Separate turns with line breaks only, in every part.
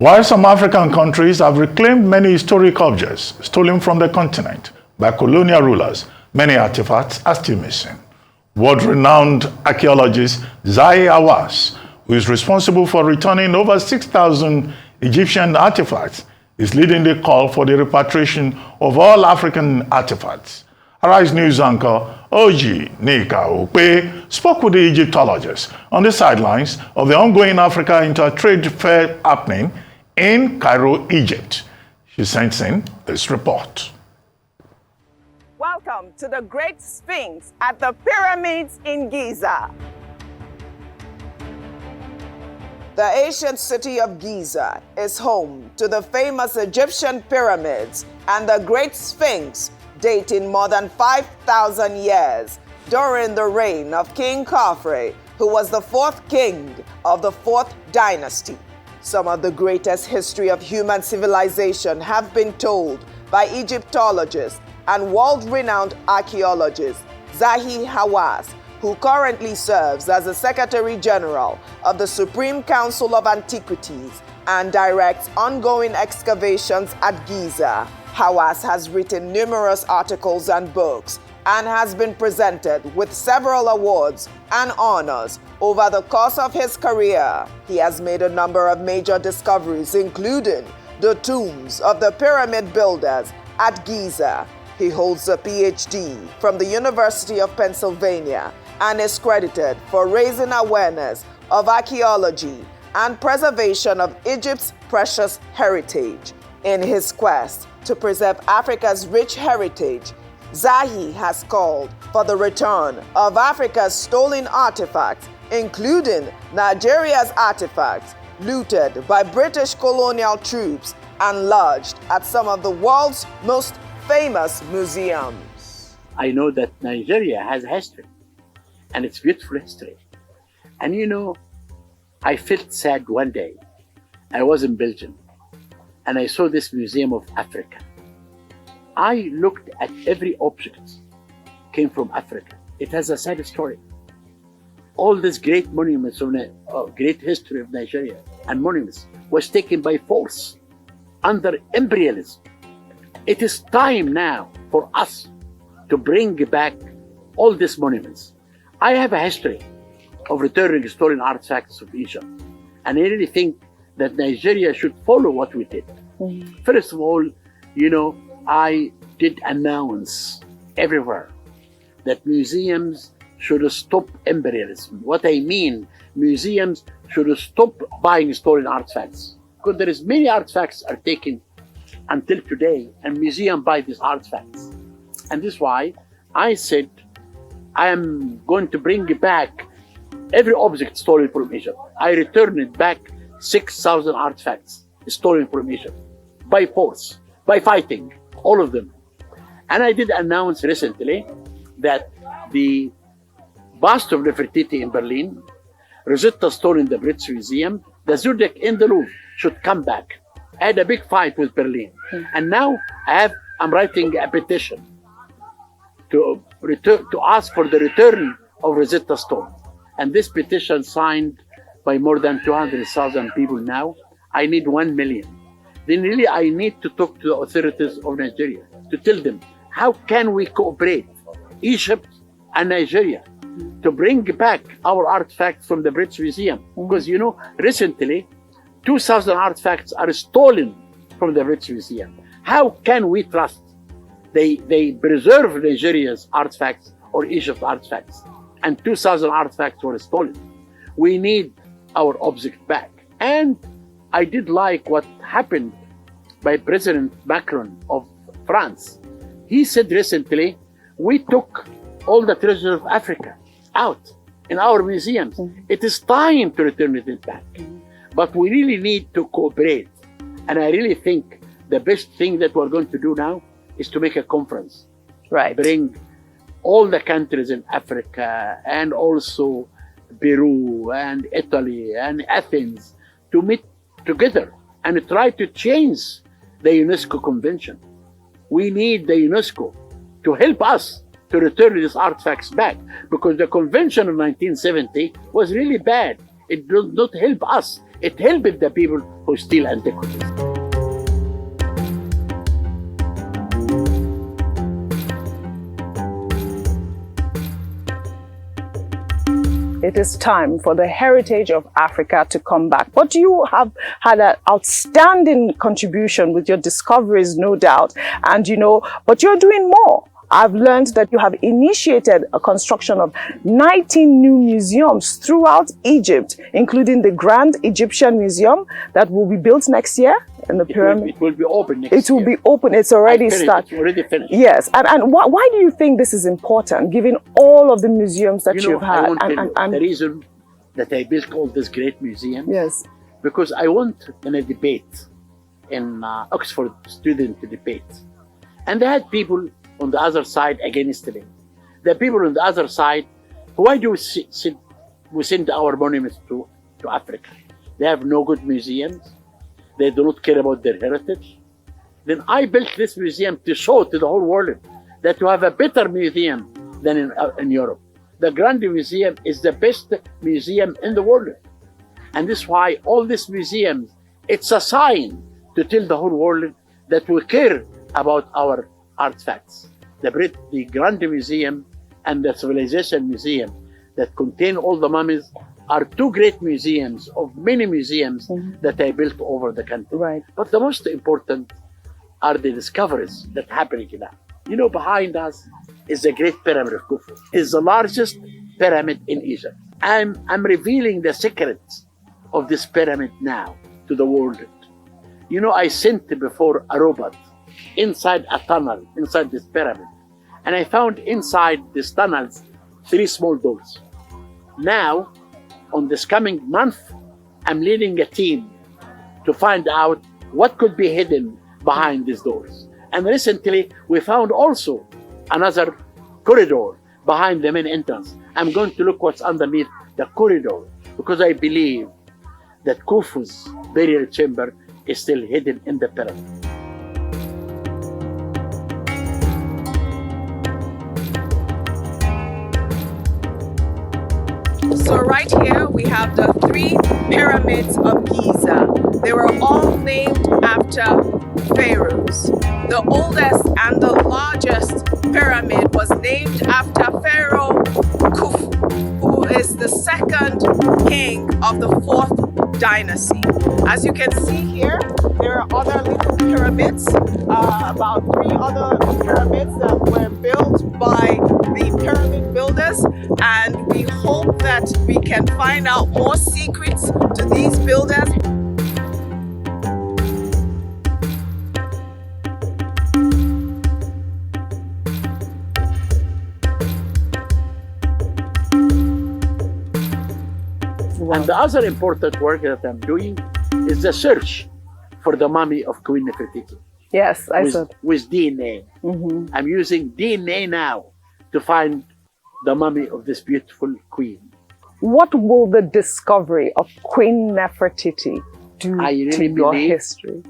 While some African countries have reclaimed many historic objects stolen from the continent by colonial rulers, many artifacts are still missing. World-renowned archaeologist Zahi Hawass, who is responsible for returning over 6,000 Egyptian artifacts, is leading the call for the repatriation of all African artifacts. Arise News anchor OjyOkpe spoke with the Egyptologist on the sidelines of the ongoing Africa Inter-Trade Fair happening in Cairo, Egypt. She sends in this report.
Welcome to the Great Sphinx at the pyramids in Giza. The ancient city of Giza is home to the famous Egyptian pyramids and the Great Sphinx, dating more than 5,000 years during the reign of King Khafre, who was the fourth king of the fourth dynasty. Some of the greatest history of human civilization have been told by Egyptologists and world-renowned archaeologist Zahi Hawass, who currently serves as the Secretary General of the Supreme Council of Antiquities and directs ongoing excavations at Giza. Hawass has written numerous articles and books and has been presented with several awards and honors over the course of his career. He has made a number of major discoveries, including the tombs of the pyramid builders at Giza. He holds a PhD from the University of Pennsylvania and is credited for raising awareness of archaeology and preservation of Egypt's precious heritage. In his quest to preserve Africa's rich heritage, Zahi has called for the return of Africa's stolen artifacts, including Nigeria's artifacts looted by British colonial troops and lodged at some of the world's most famous museums.
I know that Nigeria has a history, and it's beautiful history. And you know, I felt sad one day. I was in Belgium, and I saw this Museum of Africa. I looked at every object came from Africa. It has a sad story. All these great monuments of great history of Nigeria and monuments was taken by force under imperialism. It is time now for us to bring back all these monuments. I have a history of returning stolen artifacts of Egypt, and I really think that Nigeria should follow what we did. First of all, you know, I did announce everywhere that museums should stop imperialism. What I mean, museums should stop buying stolen artifacts, because there is many artifacts are taken until today, and museums buy these artifacts. And this is why I said I am going to bring back every object stolen from Egypt. I returned back 6,000 artifacts stolen from Egypt by force, by fighting, all of them. And I did announce recently that the bust of Nefertiti in Berlin, Rosetta Stone in the British Museum, the Zodiac in the Louvre should come back. I had a big fight with Berlin. And now I'm writing a petition to ask for the return of Rosetta Stone. And this petition signed by more than 200,000 people now. I need 1 million. Then really I need to talk to the authorities of Nigeria to tell them, how can we cooperate, Egypt and Nigeria, to bring back our artifacts from the British Museum? Because you know, recently, 2,000 artifacts are stolen from the British Museum. How can we trust they preserve Nigeria's artifacts or Egypt's artifacts, and 2,000 artifacts were stolen? We need our object back. And I did like what happened by President Macron of France. He said recently, we took all the treasure of Africa out in our museums. It is time to return it back. But we really need to cooperate. And I really think the best thing that we're going to do now is to make a conference.
Right.
Bring all the countries in Africa and also Peru and Italy and Athens to meet together and try to change the UNESCO Convention. We need the UNESCO to help us to return these artifacts back, because the convention of 1970 was really bad. It did not help us. It helped the people who steal antiquities.
It is time for the heritage of Africa to come back. But you have had an outstanding contribution with your discoveries, no doubt. And but you're doing more. I've learned that you have initiated a construction of 19 new museums throughout Egypt, including the Grand Egyptian Museum that will be built next year in the pyramid.
It will be open next year.
It will be open. It's already started.
It's already finished.
Yes. And why do you think this is important, given all of the museums that you've had?
The reason that I built all this great museum,
yes,
because I want in a debate in Oxford, student debate, and they had people on the other side against me. The people on the other side, why do we send our monuments to Africa? They have no good museums. They do not care about their heritage. Then I built this museum to show to the whole world that you have a better museum than in Europe. The Grand Museum is the best museum in the world. And this is why all these museums, it's a sign to tell the whole world that we care about our artifacts. The Grand Museum and the Civilization Museum that contain all the mummies are two great museums of many museums that I built over the country.
Right.
But the most important are the discoveries that happen now. Behind us is the Great Pyramid of Khufu. It's the largest pyramid in Egypt. I'm revealing the secrets of this pyramid now to the world. I sent before a robot inside a tunnel, inside this pyramid. And I found inside these tunnels 3 small doors. Now, on this coming month, I'm leading a team to find out what could be hidden behind these doors. And recently, we found also another corridor behind the main entrance. I'm going to look what's underneath the corridor, because I believe that Khufu's burial chamber is still hidden in the pyramid.
So right here we have the 3 pyramids of Giza. They were all named after pharaohs. The oldest and the largest pyramid was named after Pharaoh Khufu, who is the 2nd king of the 4th dynasty. As you can see here, there are other little pyramids, about 3 other pyramids that were built by the pyramid builders, and we hope that we can find out more secrets to these builders.
And the other important work that I'm doing is the search for the mummy of Queen Nefertiti.
Yes, I saw.
With DNA. I'm using DNA now to find the mummy of this beautiful queen.
What will the discovery of Queen Nefertiti do to your history?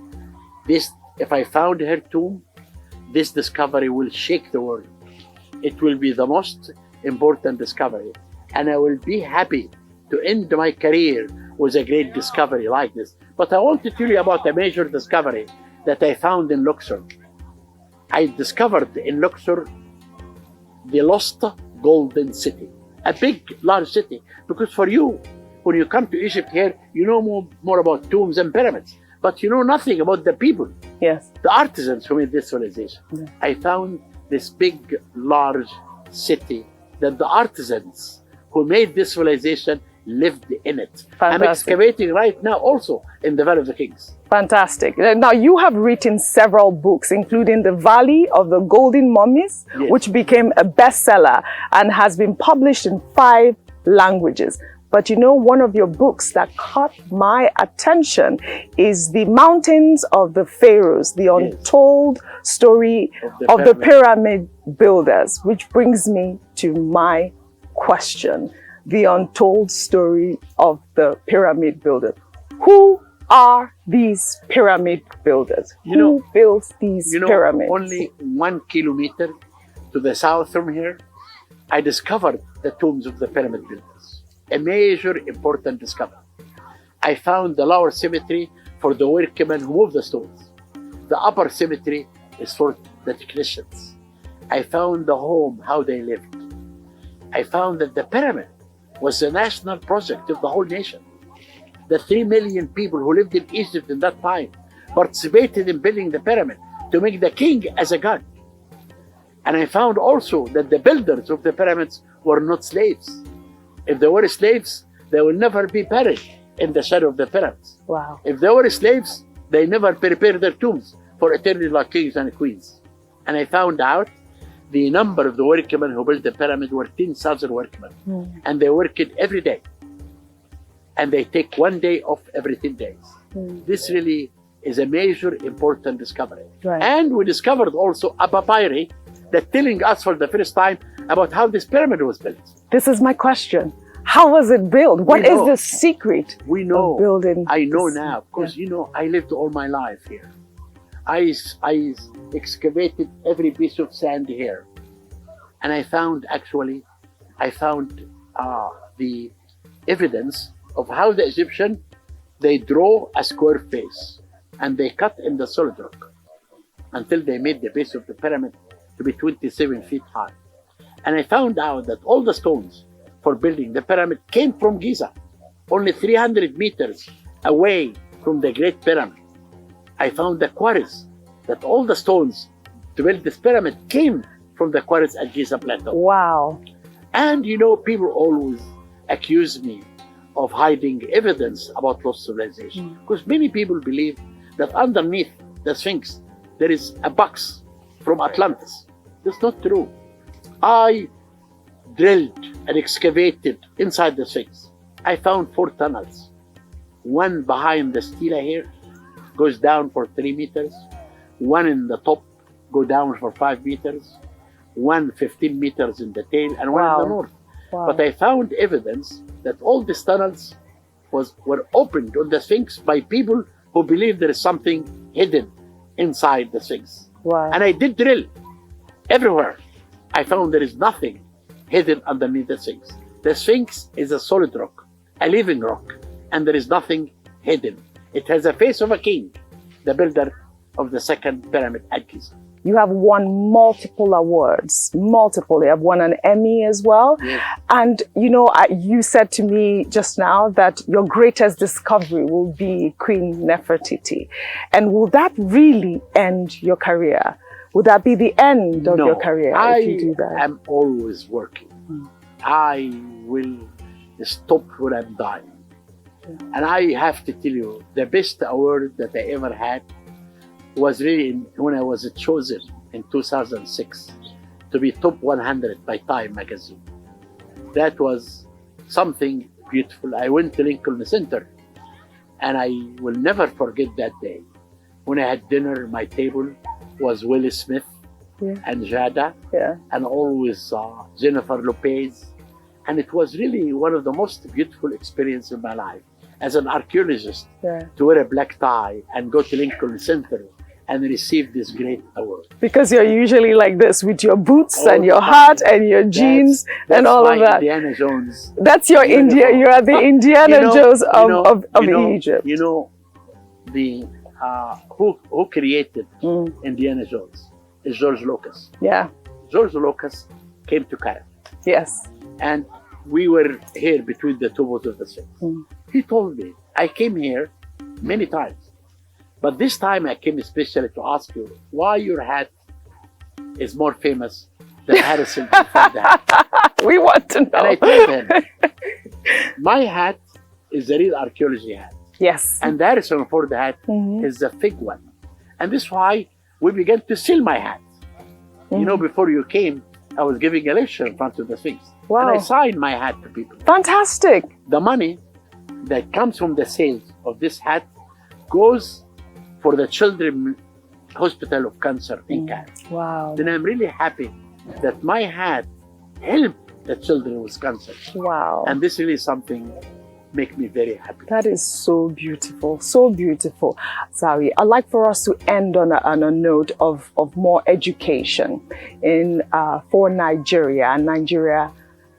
If I found her tomb, this discovery will shake the world. It will be the most important discovery. And I will be happy to end my career with a great discovery like this. But I want to tell you about a major discovery that I found in Luxor. I discovered in Luxor the lost golden city, a big, large city. Because for you, when you come to Egypt here, you know more about tombs and pyramids, but you know nothing about the people,
yes,
the artisans who made this civilization.
Yeah.
I found this big, large city that the artisans who made this civilization lived in it.
Fantastic.
I'm excavating right now also in the Valley of the Kings.
Fantastic. Now, you have written several books, including The Valley of the Golden Mummies,
Yes.
which became a bestseller and has been published in 5 languages. But one of your books that caught my attention is The Mountains of the Pharaohs, the untold story of the pyramid builders, which brings me to my question. The untold story of the pyramid builders. Who are these pyramid builders? Who builds these pyramids?
Only 1 kilometer to the south from here, I discovered the tombs of the pyramid builders. A major important discovery. I found the lower cemetery for the workmen who move the stones. The upper cemetery is for the technicians. I found the home, how they lived. I found that the pyramid was a national project of the whole nation. The 3 million people who lived in Egypt in that time participated in building the pyramid to make the king as a god. And I found also that the builders of the pyramids were not slaves. If they were slaves, they will never be buried in the shadow of the pyramids.
Wow.
If they were slaves, they never prepared their tombs for eternity like kings and queens. And I found out the number of the workmen who built the pyramid were 10,000 workmen. And they worked every day. And they take 1 day off every 10 days. This really is a major important discovery.
Right.
And we discovered also a papyri that telling us for the first time about how this pyramid was built.
This is my question. How was it built? What is the secret
we know,
of building?
I know now, because you know, I lived all my life here. I excavated every piece of sand here. And I found the evidence of how the Egyptian, they draw a square face and they cut in the solid rock until they made the base of the pyramid to be 27 feet high. And I found out that all the stones for building the pyramid came from Giza, only 300 meters away from the Great Pyramid. I found the quarries, that all the stones to build this pyramid came from the quarries at Giza Plateau.
Wow.
And you know, people always accuse me of hiding evidence about lost civilization, because many people believe that underneath the Sphinx there is a box from Atlantis. That's not true. I drilled and excavated inside the Sphinx. I found 4 tunnels. One behind the stela here goes down for 3 meters. One in the top go down for 5 meters. One 15 meters in the tail, and one in the north.
Wow.
But I found evidence that all these tunnels were opened on the Sphinx by people who believe there is something hidden inside the Sphinx.
Wow.
And I did drill everywhere. I found there is nothing hidden underneath the Sphinx. The Sphinx is a solid rock, a living rock, and there is nothing hidden. It has a face of a king, the builder of the second pyramid at Giza.
You have won multiple awards, multiple. You have won an Emmy as well.
Yes.
And, you know, you said to me just now that your greatest discovery will be Queen Nefertiti. And will that really end your career? Would that be the end of your career if you do that?
I am always working. I will stop when I'm dying. And I have to tell you, the best award that I ever had was really when I was chosen in 2006 to be top 100 by Time magazine. That was something beautiful. I went to Lincoln Center, and I will never forget that day. When I had dinner, my table was Willie Smith and Jada, and always Jennifer Lopez. And it was really one of the most beautiful experiences in my life as an archaeologist to wear a black tie and go to Lincoln Center and receive this great award. Because you're usually like this with your boots and your hat and your jeans and all of that. Indiana Jones. That's your India. You are the Indiana Jones of Egypt. You know, the who created Indiana Jones is George Lucas. Yeah. George Lucas came to Cairo. Yes. And we were here between the two boats of the Sphinx. He told me, I came here many times. But this time I came especially to ask you why your hat is more famous than Harrison before the hat. We want to know. And I told him, my hat is the real archaeology hat. Yes. And the Harrison for the hat is the fake one. And this is why we began to sell my hat. You know, before you came, I was giving a lecture in front of the Sphinx. Wow. And I signed my hat to people. Fantastic. The money that comes from the sales of this hat goes for the Children's Hospital of Cancer in Cairo. Wow. Then I'm really happy that my hat helped the children with cancer. Wow. And this really is something make me very happy. That is so beautiful, so beautiful. Zahi, I'd like for us to end on a note of more education for Nigeria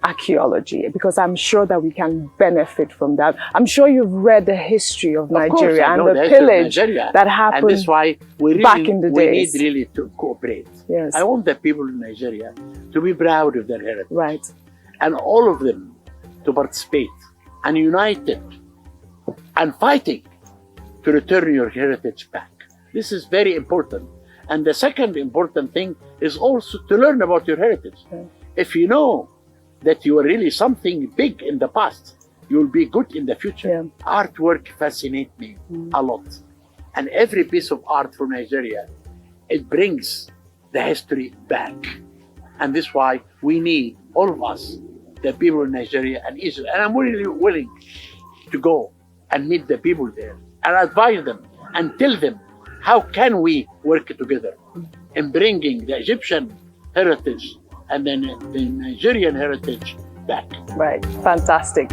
archaeology? Because I'm sure that we can benefit from that. I'm sure you've read the history of Nigeria and the pillage that happened,
and that's why
back in the days.
We need really to cooperate.
Yes.
I want the people in Nigeria to be proud of their heritage.
Right.
And all of them to participate and united and fighting to return your heritage back. This is very important. And the second important thing is also to learn about your heritage.
Okay.
If you know that you are really something big in the past, you will be good in the future.
Yeah.
Artwork fascinates me a lot. And every piece of art from Nigeria, it brings the history back. And this is why we need, all of us, the people in Nigeria and Israel. And I'm really willing to go and meet the people there and advise them and tell them how can we work together in bringing the Egyptian heritage and then the Nigerian heritage back.
Right, fantastic.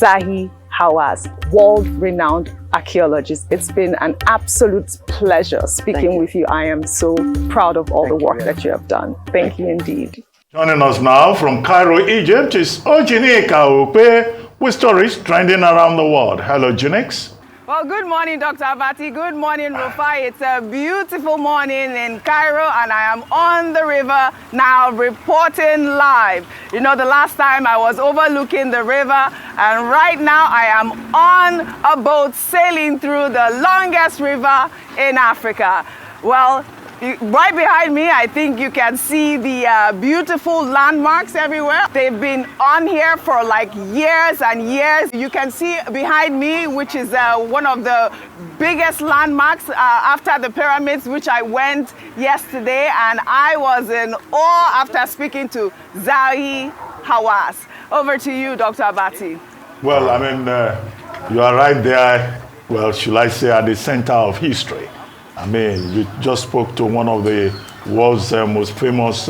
Zahi Hawass, world-renowned archaeologist. It's been an absolute pleasure speaking with you. I am so proud of all the work that you have done. Thank you indeed.
Joining us now from Cairo, Egypt is OjyOkpe with stories trending around the world. Hello, Junix.
Well, good morning, Dr. Abati. Good morning, Rufai. It's a beautiful morning in Cairo, and I am on the river now reporting live. You know, the last time I was overlooking the river, and right now I am on a boat sailing through the longest river in Africa. Well, right behind me, I think you can see the beautiful landmarks everywhere. They've been on here for like years and years. You can see behind me, which is one of the biggest landmarks after the pyramids, which I went yesterday, and I was in awe after speaking to Zahi Hawass. Over to you, Dr. Abati.
Well, I mean, you are right there, well, should I say, at the center of history. I mean, you just spoke to one of the world's most famous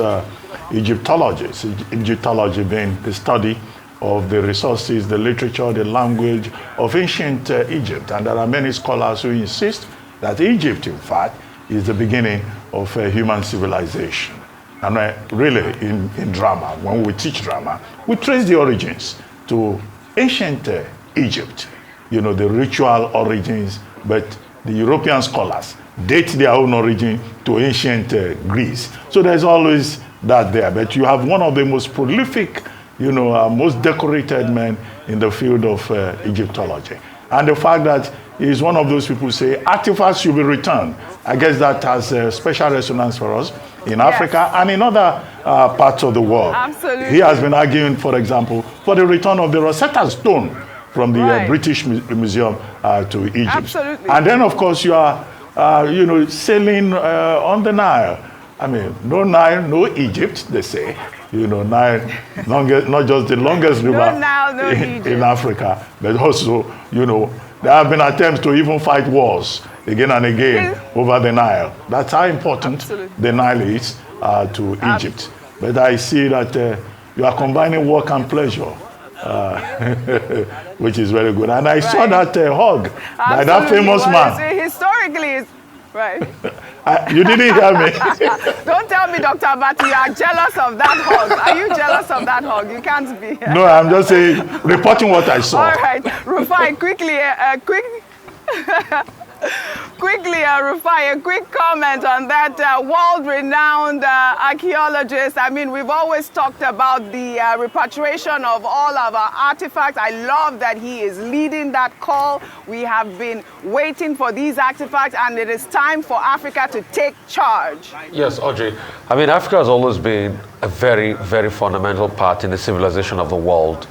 Egyptologists. Egyptology being the study of the resources, the literature, the language of ancient Egypt. And there are many scholars who insist that Egypt, in fact, is the beginning of human civilization. And really, in drama, when we teach drama, we trace the origins to ancient Egypt, you know, the ritual origins, but the European scholars date their own origin to ancient Greece. So there's always that there. But you have one of the most prolific, you know, most decorated men in the field of Egyptology. And the fact that he's one of those people who say artifacts should be returned. I guess that has a special resonance for us in Africa and in other parts of the world.
Absolutely.
He has been arguing, for example, for the return of the Rosetta Stone from the British Museum to Egypt.
Absolutely.
And then, of course, you are you know, sailing on the Nile. I mean, no Nile, no Egypt, they say. You know, Nile, longest, not just the longest river
No Nile, no Egypt.
in Africa, but also, you know, there have been attempts to even fight wars again and again over the Nile. That's how important the Nile is to Egypt. But I see that you are combining work and pleasure. Which is very good. And I saw that hug by that famous man.
Historically, it's right.
You didn't hear me.
Don't tell me, Dr. Abati, you are jealous of that hug. Are you jealous of that hug? You can't be.
No, I'm just saying, reporting what I saw.
All right, Rufai, quickly, Rufai, a quick comment on that world-renowned archaeologist. I mean, we've always talked about the repatriation of all of our artifacts. I love that he is leading that call. We have been waiting for these artifacts, and it is time for Africa to take charge.
Yes, Audrey. I mean, Africa has always been a very, very fundamental part in the civilization of the world,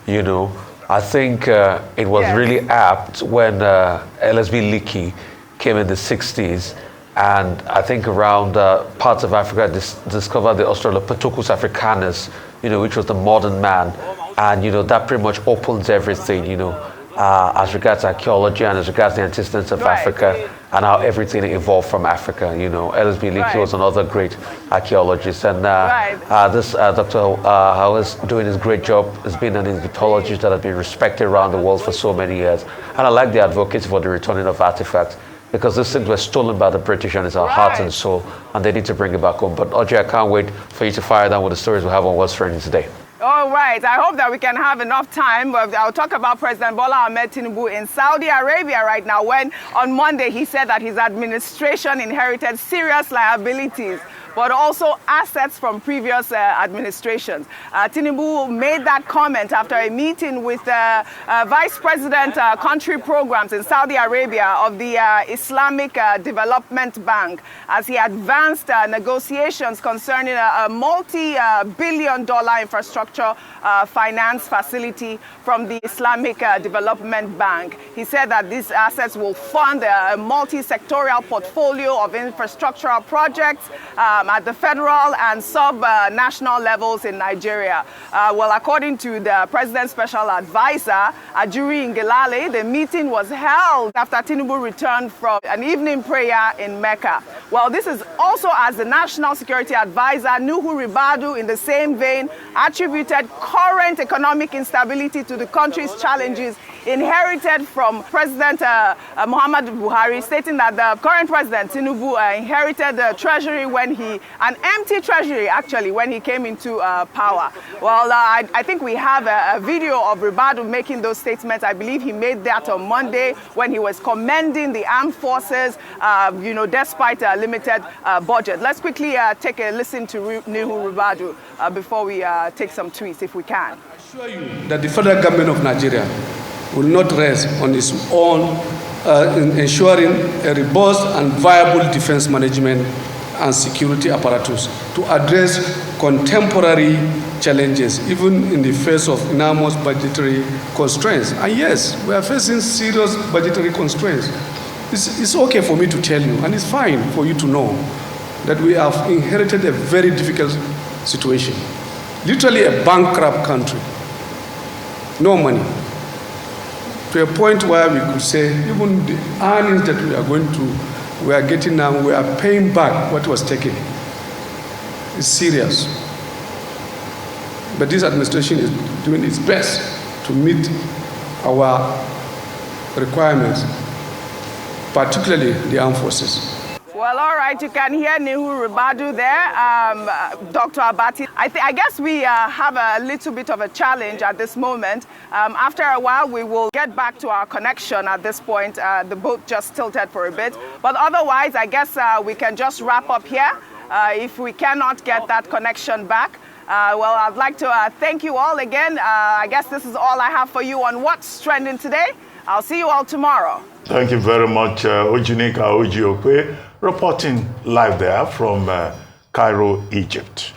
you know. I think it was really apt when LSB Leakey came in the 60s, and I think around parts of Africa discovered the Australopithecus africanus, you know, which was the modern man, and you know that pretty much opens everything, you know, as regards archaeology and as regards the antecedents of Africa and how everything evolved from Africa. You know, LSB Leakey was another great archaeologist, and this Dr. Hawass doing his great job. Has been an Egyptologist that has been respected around the world for so many years, and I like the advocacy for the returning of artifacts, because these things were stolen by the British and it's our heart and soul, and they need to bring it back home. But Audrey, I can't wait for you to fire down with the stories we have on What's Trending today.
All right. I hope that we can have enough time. I'll talk about President Bola Ahmed Tinubu in Saudi Arabia right now, when on Monday he said that his administration inherited serious liabilities, but also assets from previous administrations. Tinubu made that comment after a meeting with Vice President country programs in Saudi Arabia of the Islamic Development Bank, as he advanced negotiations concerning a multi-billion-dollar infrastructure finance facility from the Islamic Development Bank. He said that these assets will fund a multi-sectoral portfolio of infrastructural projects at the federal and sub-national levels in Nigeria. Well, according to the President's special advisor, Ajuri Ngelale, the meeting was held after Tinubu returned from an evening prayer in Mecca. Well, this is also as the National Security Advisor, Nuhu Ribadu, in the same vein, attributed current economic instability to the country's challenges inherited from President Muhammadu Buhari, stating that the current President Tinubu inherited the treasury an empty treasury actually, when he came into power. Well, I think we have a video of Ribadu making those statements. I believe he made that on Monday when he was commending the armed forces, despite a limited budget. Let's quickly take a listen to Nuhu Ribadu before we take some tweets, if we can.
I assure you that the federal government of Nigeria will not rest on its own in ensuring a robust and viable defense management and security apparatus to address contemporary challenges, even in the face of enormous budgetary constraints. And yes, we are facing serious budgetary constraints. It's okay for me to tell you, and it's fine for you to know, that we have inherited a very difficult situation. Literally a bankrupt country. No money. To a point where we could say even the earnings that we are getting now, we are paying back what was taken. It's serious. But this administration is doing its best to meet our requirements, particularly the armed forces.
Well, all right, you can hear Nuhu Ribadu there, Dr. Abati. I guess we have a little bit of a challenge at this moment. After a while, we will get back to our connection at this point. The boat just tilted for a bit. But otherwise, I guess we can just wrap up here if we cannot get that connection back. Well, I'd like to thank you all again. I guess this is all I have for you on What's Trending today. I'll see you all tomorrow.
Thank you very much, OjyOkpe, reporting live there from Cairo, Egypt.